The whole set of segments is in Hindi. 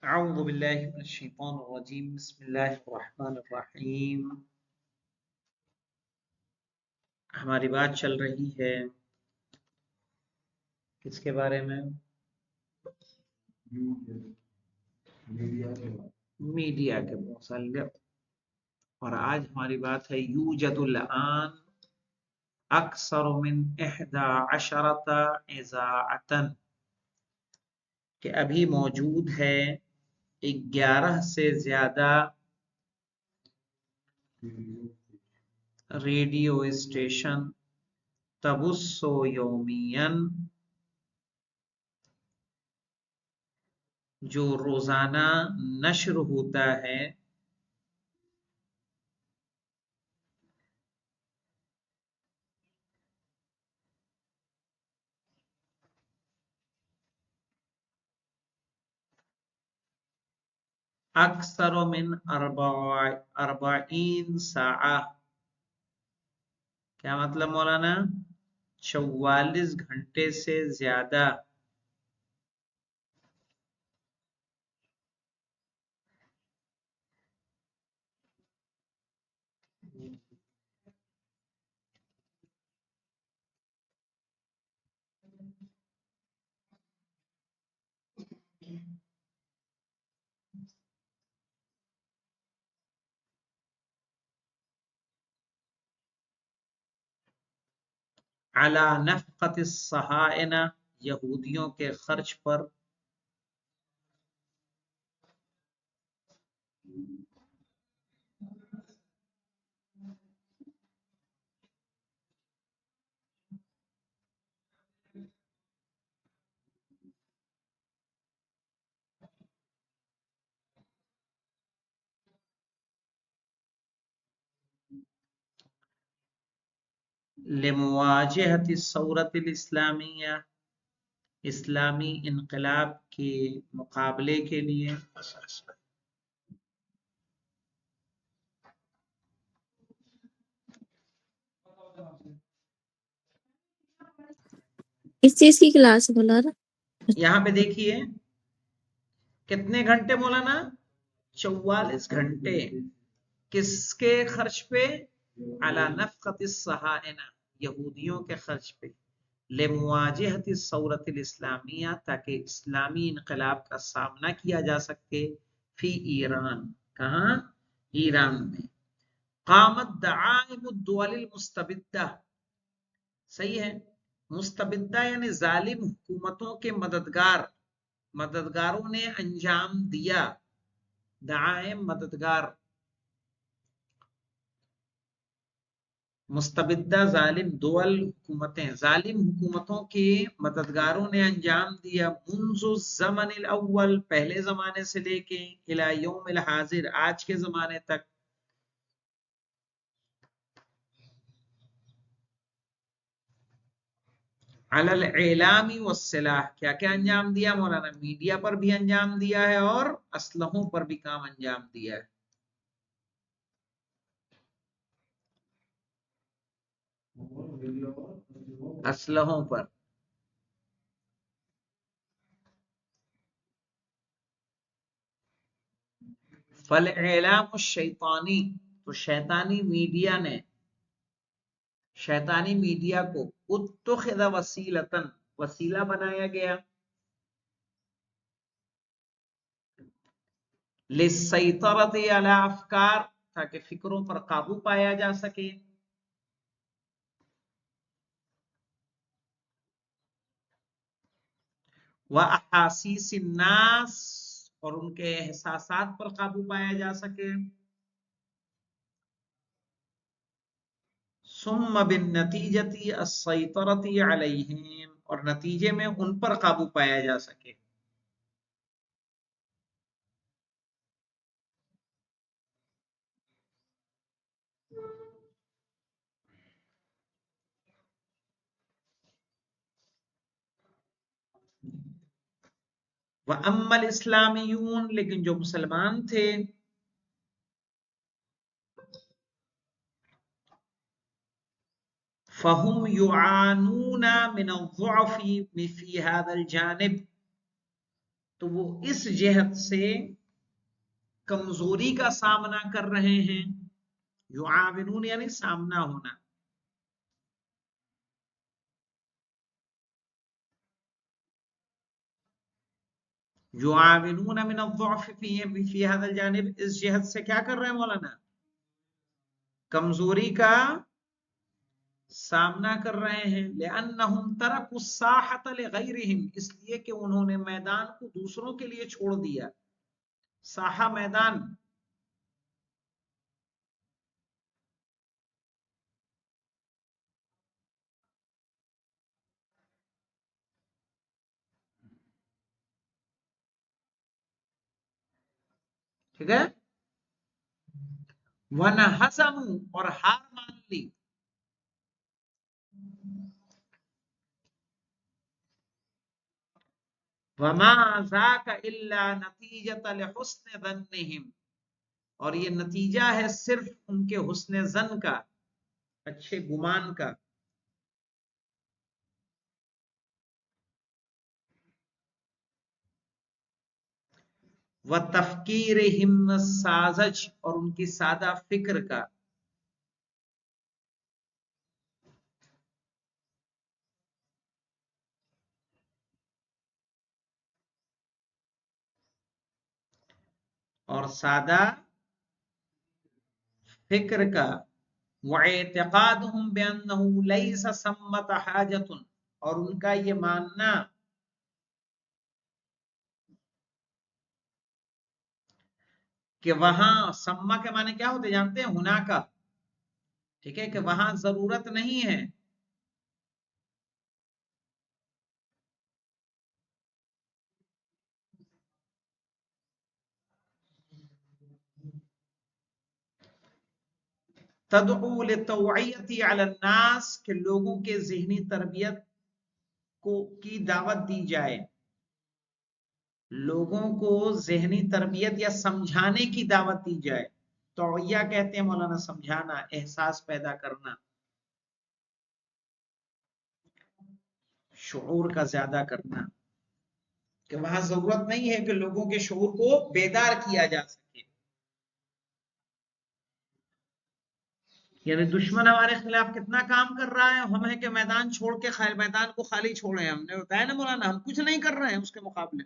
अऊज़ु बिल्लाहि मिनश शैतानिर रजीम बिस्मिल्लाहिर रहमानिर रहीम। हमारी बात चल रही है किसके बारे में? मीडिया के मुतल्लिक़। और आज हमारी बात है यूजदुल आन अक्सर मिन इहदा अशरता इज़ाअतन, कि अभी मौजूद है 11 से ज्यादा रेडियो स्टेशन तबुस्सो यौमियन, जो रोजाना नश्र होता है अक्सर मिन अरबाईन साआ। क्या मतलब मौलाना? 44 घंटे से ज्यादा। अला नफ़क़ति सहाइना, यहूदियों के खर्च पर। लिमुवाजहति सौरतिल इस्लामिया, इस्लामी इनकलाब के मुकाबले के लिए। इस चीज की क्लास बोला रहा। यहाँ पे देखिए कितने घंटे मौलाना? 44 घंटे। किसके खर्च पे? अला नफ़क़ति सहाइना, यहूदियों के खर्च पे। लिमुवाजहति सौरतिल इस्लामिया, ताकि इस्लामी इनकलाब का सामना किया जा सके। फी ईरान, कहाँ? ईरान में। कामत दआइमुद दुवलिल मुस्तबिद्दा, सही है। मुस्तबिद्दा यानी जालिम हुकूमतों के मददगारों ने अंजाम दिया। दाइम मददगार, मुस्तबिद्दा जालिम, दुअल हुकूमतें, जालिम हुकूमतों के मददगारों ने अंजाम दिया। मुंज़ु ज़मनिल अव्वल, पहले जमाने से लेके इला यौमिल हाजिर, आज के जमाने तक। अलल इलामी वस्सिलाह, क्या क्या अंजाम दिया मौलाना? मीडिया पर भी अंजाम दिया है और असलहों पर भी काम अंजाम दिया है। असलहों पर। फल इलाम शैतानी, तो शैतानी मीडिया ने, शैतानी मीडिया को उत्तुखिज़ वसीलतन, वसीला बनाया गया। लिस्सैतरति अला अफकार, ताकि फिक्रों पर काबू पाया जा सके। व अहासीसिन नास, और उनके एहसासात पर काबू पाया जा सके। सुम्मा बिन नतीजती अस्सैतरती अलैहिम, और नतीजे में उन पर काबू पाया जा सके। व अम्मल इस्लामियून, लेकिन जो मुसलमान थे, फहुम युआनूना मिन अज़्ज़ुअफ़ी फी हाज़ल जानिब, तो वो इस जेहत से कमजोरी का सामना कर रहे हैं। युआविनून यानी सामना होना। युआविनून मिन अज़्ज़अफ़ फी हाज़ल जानिब, इस जेहत से क्या कर रहे हैं मौलाना? कमजोरी का सामना कर रहे हैं। लिअन्नहुम तरकु साहत लिगैरिहिम, इसलिए कि उन्होंने मैदान को दूसरों के लिए छोड़ दिया। साहा मैदान, ठीक है। वनहज़मू, और हार मान ली। वमा ज़ाका इल्ला नतीजत लिहुस्न ज़न्निहिम, और ये नतीजा है सिर्फ उनके हुस्न ज़न का, अच्छे गुमान का। व तफ़कीरिहिम साज़ज, और उनकी सादा फिक्र का। और सादा फिक्र का। वएतिक़ादुहुम बिअन्नहु लैसा सम्मत हाजतुन, और उनका ये मानना कि वहां, सम्मा के माने क्या होते जानते हैं? हुना का, ठीक है, कि वहां जरूरत नहीं है। तदउ लितौइयति अला अन्नास, के लोगों के ज़हनी तरबियत को की दावत दी जाए, लोगों को ज़हनी तरबियत या समझाने की दावत दी जाए। तौइया कहते हैं मौलाना समझाना, एहसास पैदा करना, शऊर का ज्यादा करना, कि वहां जरूरत नहीं है कि लोगों के शऊर को बेदार किया जा सके। यानी दुश्मन हमारे खिलाफ कितना काम कर रहा है, हम है कि मैदान छोड़ के मैदान को खाली छोड़े। हमने बताया ना मौलाना, हम कुछ नहीं कर रहे हैं उसके मुकाबले,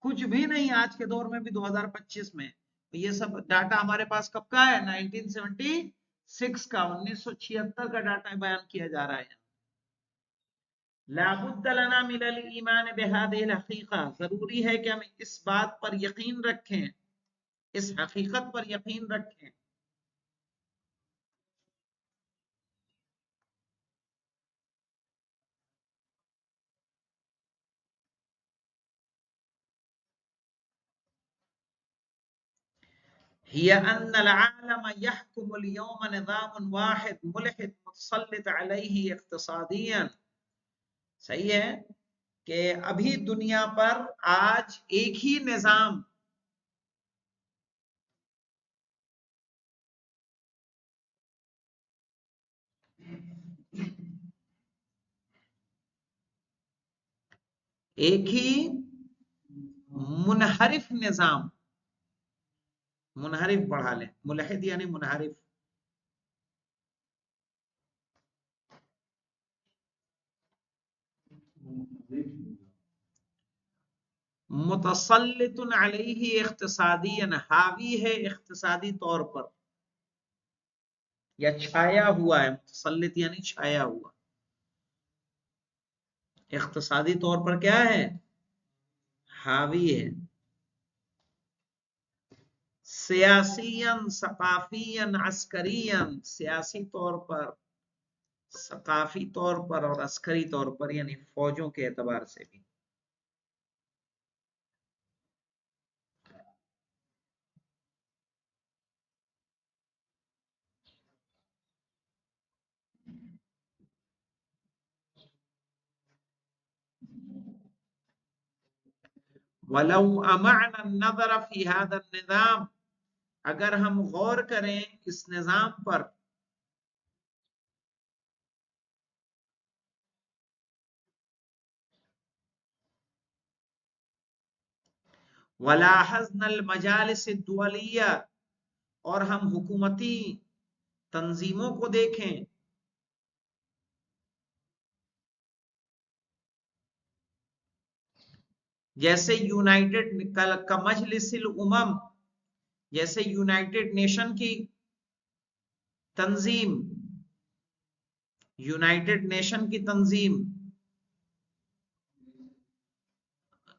कुछ भी नहीं। आज के दौर में भी 2025 में ये सब डाटा हमारे पास कब का है? 1976 का, 1976 का डाटा बयान किया जा रहा है। लाबुद्द लना मिनल ईमान बिहादिल हकीका, जरूरी है कि हम इस बात पर यकीन रखें, इस हकीकत पर यकीन रखें। हिया अन्नल आलम यहकुमुल यौम निज़ामुन वाहिद मुल्हिद मुतसल्लित अलैहि इक्तिसादियन। सही है कि अभी दुनिया पर आज एक ही निजाम, एक ही मुनहरिफ निजाम, मुनहरिफ बढ़ा लें, मुलहिद यानी मुनहरिफ, मुतसल्लितुन अलैहि इख्तिसादियन, हावी है इख्तिसादी तौर पर, या छाया हुआ है। मुतसल्लित यानी छाया हुआ, इख्तिसादी तौर पर क्या है? हावी है। सियासियन सकाफियन अस्करियन, सियासी तौर पर, सकाफी तौर पर और अस्करी तौर पर, यानी फौजों के एतबार से भी। वलौ अमअना नज़र फी हादा निज़ाम, अगर हम गौर करें इस निजाम पर, वलाहज़नल मजालिस दुअलिया, और हम हुकूमती तंजीमों को देखें, जैसे यूनाइटेड का मजलिसिल उमम, जैसे यूनाइटेड नेशन की तंजीम, यूनाइटेड नेशन की तंजीम,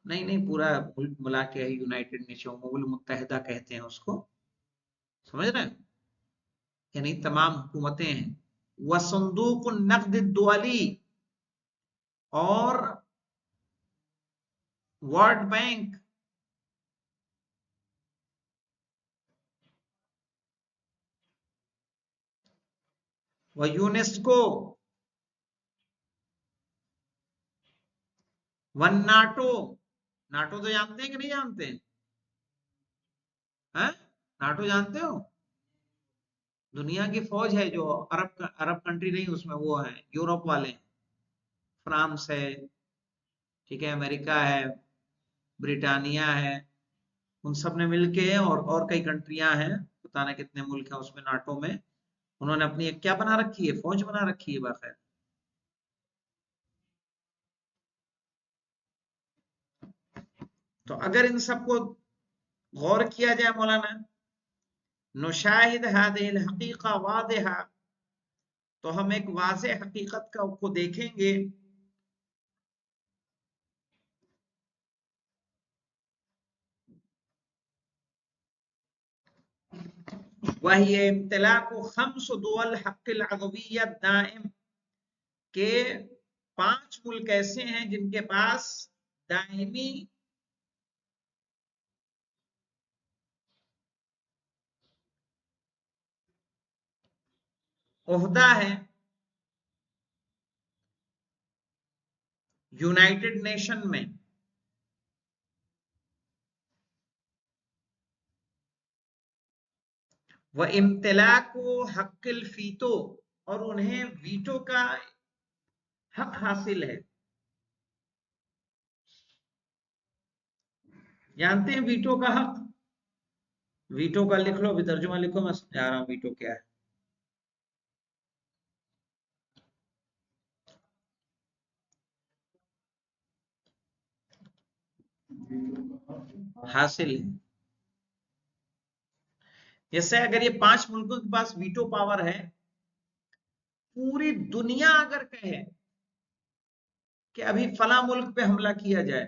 नहीं नहीं पूरा मुल्क मिला के है यूनाइटेड नेशन, उम्मुल मुत्तहिदा कहते हैं उसको, समझ रहे हैं, यानी तमाम हुकूमतें हैं। वसंदूक नक़द दुआली, और वर्ल्ड बैंक, व यूनेस्को, व नाटो, नाटो तो जानते हैं कि नहीं जानते हैं? हैं? नाटो जानते हो? दुनिया की फौज है जो अरब कंट्री नहीं उसमें वो है, यूरोप वाले, फ्रांस है, ठीक है, अमेरिका है, ब्रिटानिया है, उन सब ने मिलके, और कई कंट्रियां हैं, पता नहीं कितने मुल्क हैं उसमें नाटो में, उन्होंने अपनी एक क्या बना रखी है, फौज बना रखी है बाकायदा। तो अगर इन सबको गौर किया जाए मौलाना, नुशाहिद हादिहिल हकीका वादिहा, तो हम एक वाज़े हकीकत को देखेंगे, वही इम्तिलाकु खम्स दुअल हक़्क़िल अदविय्यत दाइम, के 5 मुल्क ऐसे हैं जिनके पास दायमी ओहदा है यूनाइटेड नेशन में, व इम्तिलाकु हक़्क़िल फ़ीतो, और उन्हें वीटो का हक हासिल है। जानते हैं वीटो का हक? वीटो का लिख लो, अभी तर्जुमा लिखो, मैं समझा रहा हूं वीटो क्या है। हासिल है, जैसे अगर ये 5 मुल्कों के पास वीटो पावर है, पूरी दुनिया अगर कहे कि अभी फला मुल्क पे हमला किया जाए,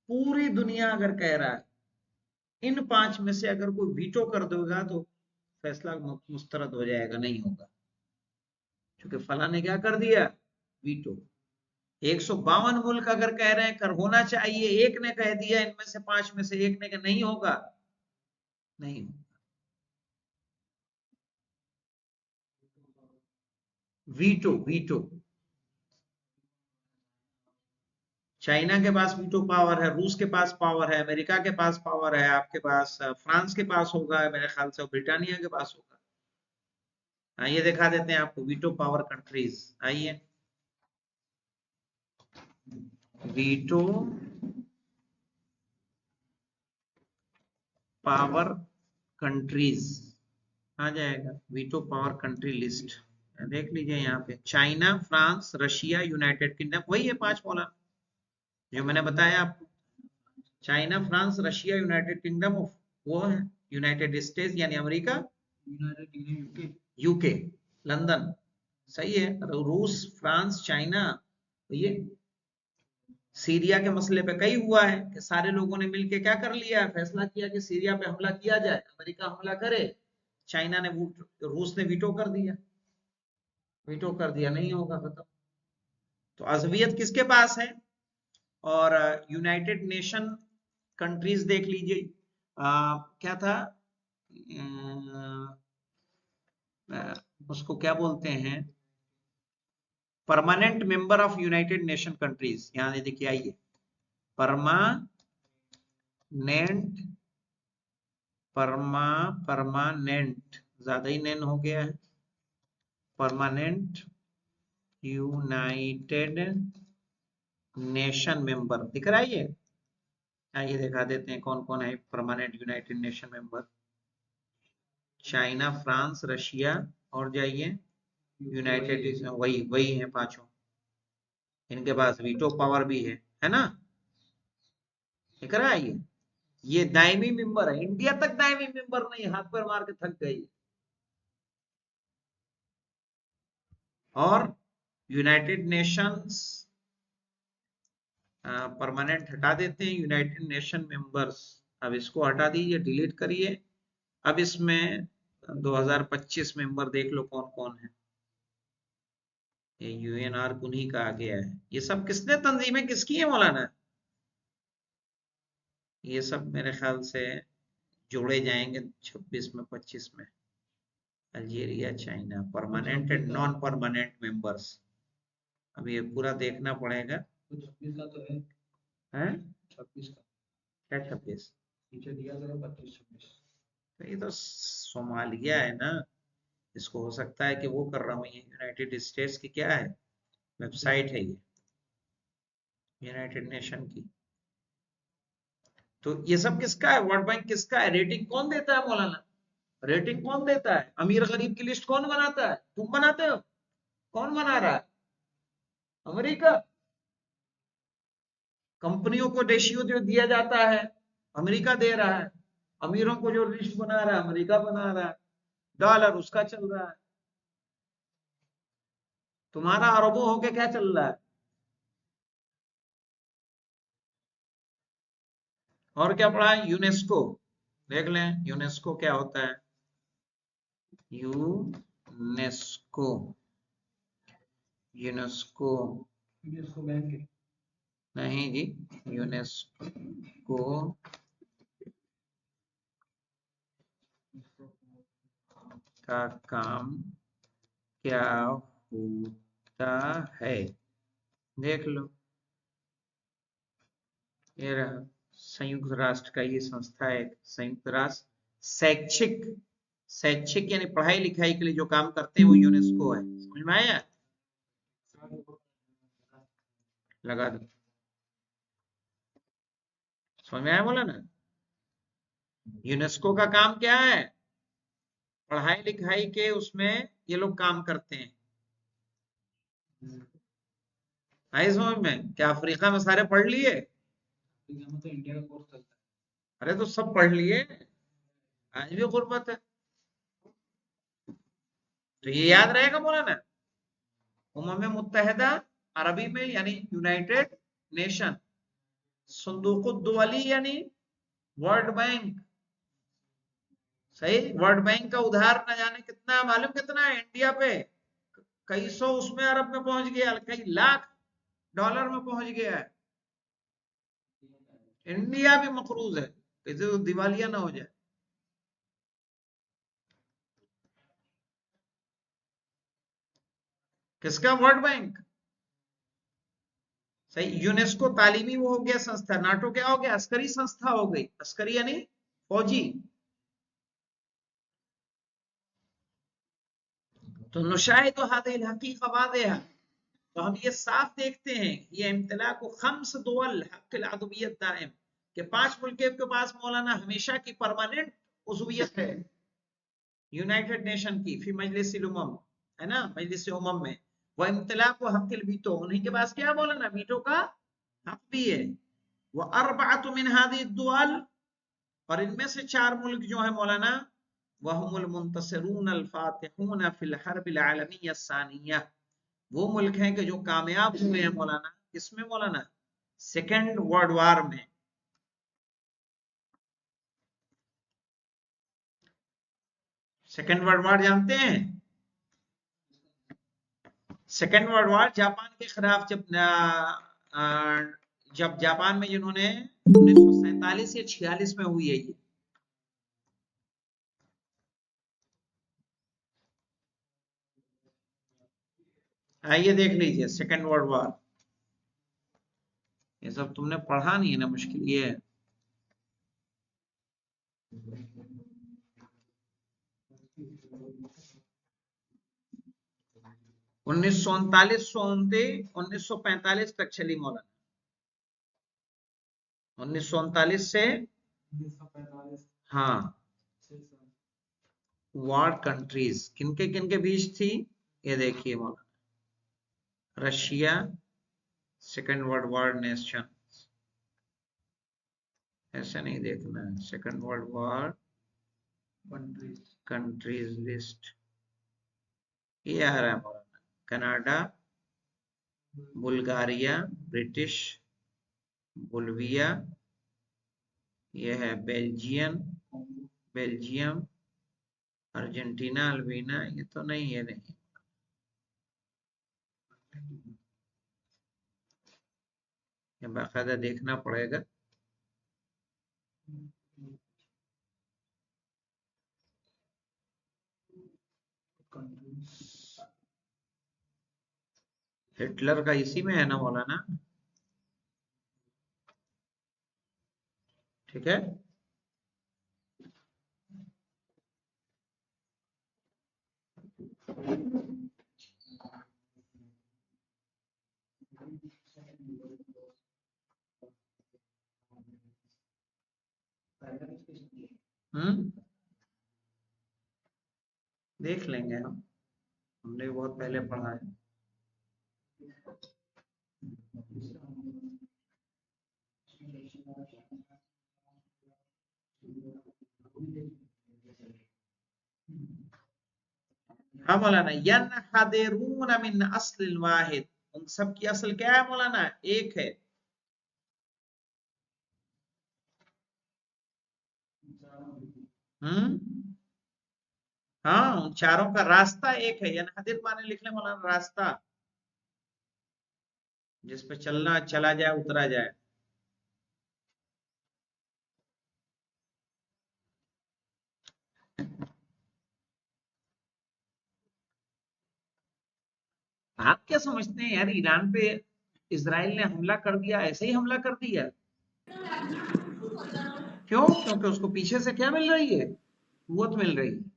पूरी दुनिया अगर कह रहा है, इन 5 में से अगर कोई वीटो कर देगा तो फैसला मुस्तरद हो जाएगा, नहीं होगा, क्योंकि फला ने क्या कर दिया, वीटो। 152 मुल्क अगर कह रहे हैं कर होना चाहिए, एक ने कह दिया इनमें से 5 में से एक ने कहा नहीं होगा, नहीं होगा। वीटो, वीटो, चाइना के पास वीटो पावर है, रूस के पास पावर है, अमेरिका के पास पावर है, आपके पास फ्रांस के पास होगा मेरे ख्याल से, ब्रिटानिया के पास होगा। आइए दिखा देते हैं आपको वीटो पावर कंट्रीज, आइए, वीटो पावर कंट्रीज आ जाएगा, वीटो पावर कंट्री लिस्ट देख लीजिए यहाँ पे, China, France, Russia, United kingdom, वही है 5 मौलाना जो मैंने बताया आपको, China, France, Russia, United kingdom of, वो है यूनाइटेड स्टेट्स यानी America, United kingdom, UK, London, सही है, रूस, फ्रांस, चाइना। तो ये सीरिया के मसले पे कई हुआ है कि सारे लोगों ने मिलकर क्या कर लिया, फैसला किया कि सीरिया पे हमला किया जाए, अमेरिका हमला करे, चाइना ने, रूस ने वीटो कर दिया, वीटो कर दिया, नहीं होगा, खत्म। तो अज़वियत किसके पास है? और यूनाइटेड नेशन कंट्रीज देख लीजिए, क्या था, उसको क्या बोलते हैं, permanent member of United nation countries, यहां देखिए, आइए, परमानेंट, परमानेंट ज्यादा ही नैन हो गया है, परमानेंट यूनाइटेड नेशन मेंबर, दिख रहा है ये, आइए दिखा देते हैं कौन कौन है permanent United nation member. China, France, Russia और जाइए यूनाइटेड, वही वही है पांचों। इनके पास वीटो पावर भी है ना। दिख रहा है ये दायमी मेंबर है। इंडिया तक दायमी मेंबर नहीं, हाथ पर मार के थक गई। और यूनाइटेड नेशंस परमानेंट हटा देते हैं, यूनाइटेड नेशन मेंबर्स अब इसको हटा दीजिए, डिलीट करिए। अब इसमें 2025 मेंबर देख लो कौन कौन है। ये यूएनआर उन्हीं का आ गया है। ये सब किसने तंजीमें किसकी है मौलाना? ये सब मेरे ख्याल से जोड़े जाएंगे 26 में 25 में। Algeria, China, permanent and non permanent members. अब ये पूरा देखना पड़ेगा। 26 का तो है 26 का। क्या 26 नीचे दिया गया 25-26? तो ये तो सोमालिया है ना। इसको हो सकता है कि वो कर रहा हूँ। ये यूनाइटेड स्टेट्स की क्या है, वेबसाइट है ये यूनाइटेड नेशन की। तो ये सब किसका है? वर्ल्ड बैंक किसका है? रेटिंग कौन देता है मौलाना? रेटिंग कौन देता है? अमीर गरीब की लिस्ट कौन बनाता है? तुम बनाते हो? कौन बना रहा है? अमेरिका। कंपनियों को रेशियो जो दिया जाता है अमेरिका दे रहा है। अमीरों को जो लिस्ट बना रहा है अमेरिका बना रहा है। डॉलर उसका चल रहा है। तुम्हारा अरबों होके क्या चल रहा है? और क्या पढ़ा है? यूनेस्को। देख लें यूनेस्को क्या होता है। यूनेस्को, यूनेस्को यूनेस्को बैंक है? नहीं जी, यूनेस्को का काम क्या होता है, देख लो। ये रहा संयुक्त राष्ट्र का ये संस्था है, संयुक्त राष्ट्र शैक्षिक, शैक्षिक यानी पढ़ाई लिखाई के लिए जो काम करते हैं वो यूनेस्को है। समझ में आया? लगा दो। समझ में आया बोला ना? यूनेस्को का काम क्या है? पढ़ाई लिखाई के उसमें ये लोग काम करते हैं। आई समझ में? क्या अफ्रीका में सारे पढ़ लिए? अफ्रीका में तो इंडिया का कोर्स चलता है। अरे तो सब पढ़ लिए, आज भी गुर्बत है। तो ये याद रहेगा बोला ना। उम्म मुत्तहिदा अरबी में यानी यूनाइटेड नेशन, सुंदूकुद्दुवली यानी वर्ल्ड बैंक। सही, वर्ल्ड बैंक का उधार न जाने कितना, मालूम कितना है इंडिया पे? कई सौ उसमें अरब में पहुंच गया, कई लाख डॉलर में पहुंच गया है। इंडिया भी मकरूज है, कैसे तो दिवालिया ना हो जाए। किसका? World bank. सही। यूनेस्को तालीमी वो हो गया संस्था। नाटो क्या हो गया? अस्करी संस्था हो गई। अस्करी यानी फौजी। तो नुशाहिद हादिल हकीका वादिहा। तो हम ये साफ देखते हैं ये इम्तिला को खम्स दुवल हक़्क़ुल अदवियत दाइम के 5 मुल्कों के पास मौलाना हमेशा की परमानेंट उज़वियत है यूनाइटेड नेशन की, फी मजलिसिल उमम, है ना, मजलिस उमम में। वह इम्तिला को हक़्क़ुल वीटो, उन्हीं के पास क्या मौलाना? वीटो का हक भी है। वह अरबअतु मिन हादिहि दुवल, और इनमें से 4 मुल्क जो है मौलाना, वहुमुल मुंतसिरून अल फातिहून फिल हर्बिल आलमिय्या सानिया, वो मुल्क हैं कि जो कामयाब हुए हैं मौलाना। किसमें मौलाना? सेकेंड वर्ल्ड वार में। सेकेंड वर्ल्ड वार जानते हैं? सेकेंड वर्ल्ड वार जापान के खिलाफ, जब जापान में जिन्होंने 1947 या 46 में हुई है ये। आइए देख लीजिए सेकेंड वर्ल्ड वार। ये सब तुमने पढ़ा नहीं है ना, मुश्किल ये है। उन्नीस सौ 39 से 1945 तक चली मौलाना। 1939 से 1945 हाँ वार कंट्रीज किनके बीच थी, ये देखिए मौलाना, Russia, second world war nation, ऐसा नहीं देखना है, second world war countries list, ये आ रहा है मौलाना, कनाडा, बुल्गारिया, ब्रिटिश, बोल्विया, ये है बेल्जियम, अर्जेंटीना, अल्बानिया, ये तो नहीं, ये नहीं, ये बाकायदा देखना पड़ेगा। हिटलर का इसी में है ना मौलाना, ठीक है। देख लेंगे हम, हमने बहुत पहले पढ़ा है। हाँ मौलाना, यनहदिरून मिन अस्लिन वाहिद, उन सब की असल क्या है मौलाना, एक है। हाँ, उन चारों का रास्ता एक है, यनहदिर माने लिख ले मौलाना, रास्ता जिस पे चलना, चला जाए, उतरा जाए। आप क्या समझते हैं यार, ईरान पे इजराइल ने हमला कर दिया, ऐसे ही हमला कर दिया? क्यों? क्योंकि उसको पीछे से क्या मिल रही है, कुव्वत मिल रही है।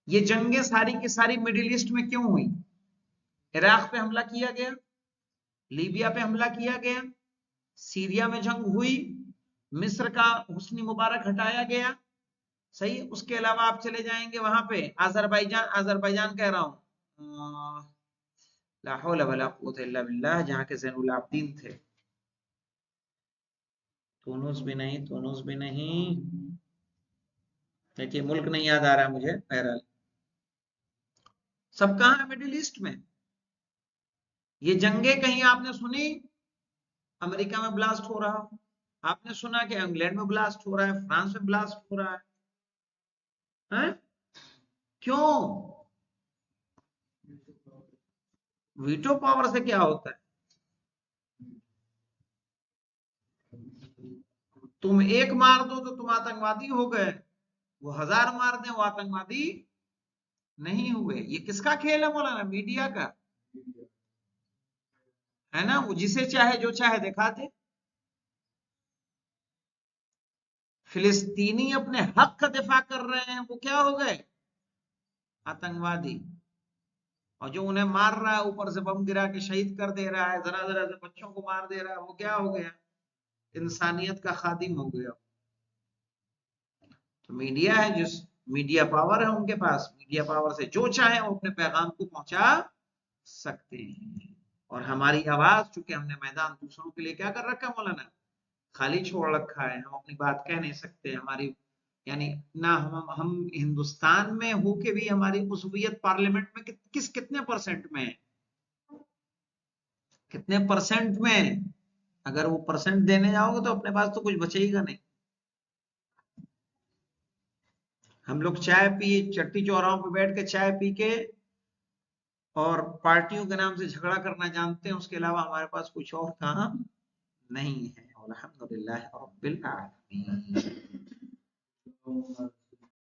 ये जंगें सारी की सारी मिडिल ईस्ट में क्यों हुई? इराक पे हमला किया गया, लीबिया पे हमला किया गया, सीरिया में जंग हुई, मिस्र का हुस्नी मुबारक हटाया गया, सही। उसके अलावा आप चले जाएंगे वहां पे अजरबैजान कह रहा हूं, ला हौला वला कुव्वता इल्ला बिल्लाह, जहां के ज़ैनुल आबिदीन थे। तुनुस भी नहीं, देखिए मुल्क नहीं याद आ रहा मुझे, बहरहाल सब कहां है, मिडिल ईस्ट में। ये जंगें कहीं आपने सुनी अमेरिका में ब्लास्ट हो रहा हो, आपने सुना कि इंग्लैंड में ब्लास्ट हो रहा है, फ्रांस में ब्लास्ट हो रहा है? क्यों? वीटो पावर से क्या होता है? तुम एक मार दो तो तुम आतंकवादी हो गए, वो 1000 मार दें वो आतंकवादी नहीं हुए। ये किसका खेल है मौलाना? मीडिया का है ना, वो जिसे चाहे जो चाहे दिखा दे। फिलिस्तीनी अपने हक का दिफा कर रहे हैं, वो क्या हो गए? आतंकवादी। और जो उन्हें मार रहा है, ऊपर से बम गिरा के शहीद कर दे रहा है, जरा जरा से बच्चों को मार दे रहा है, वो क्या हो गया? इंसानियत का खादिम हो गया। तो मीडिया है, जिस मीडिया पावर है उनके पास, मीडिया पावर से जो चाहे वो अपने पैगाम को पहुंचा सकते हैं। और हमारी आवाज, चूंकि हमने मैदान दूसरों के लिए क्या कर रखा है मौलाना, खाली छोड़ रखा है, हम अपनी बात कह नहीं सकते। हमारी यानी ना हम हिंदुस्तान में हो के भी हमारी उज़्वियत पार्लियामेंट में कितने परसेंट में है, कितने परसेंट में? अगर वो परसेंट देने जाओगे तो अपने पास तो कुछ बचेगा नहीं। हम लोग चाय पी, चट्टी चौराहों पे बैठ के चाय पी के और पार्टियों के नाम से झगड़ा करना जानते हैं, उसके अलावा हमारे पास कुछ और काम नहीं है। अल्हम्दुलिल्लाह रब्बिल आलमीन।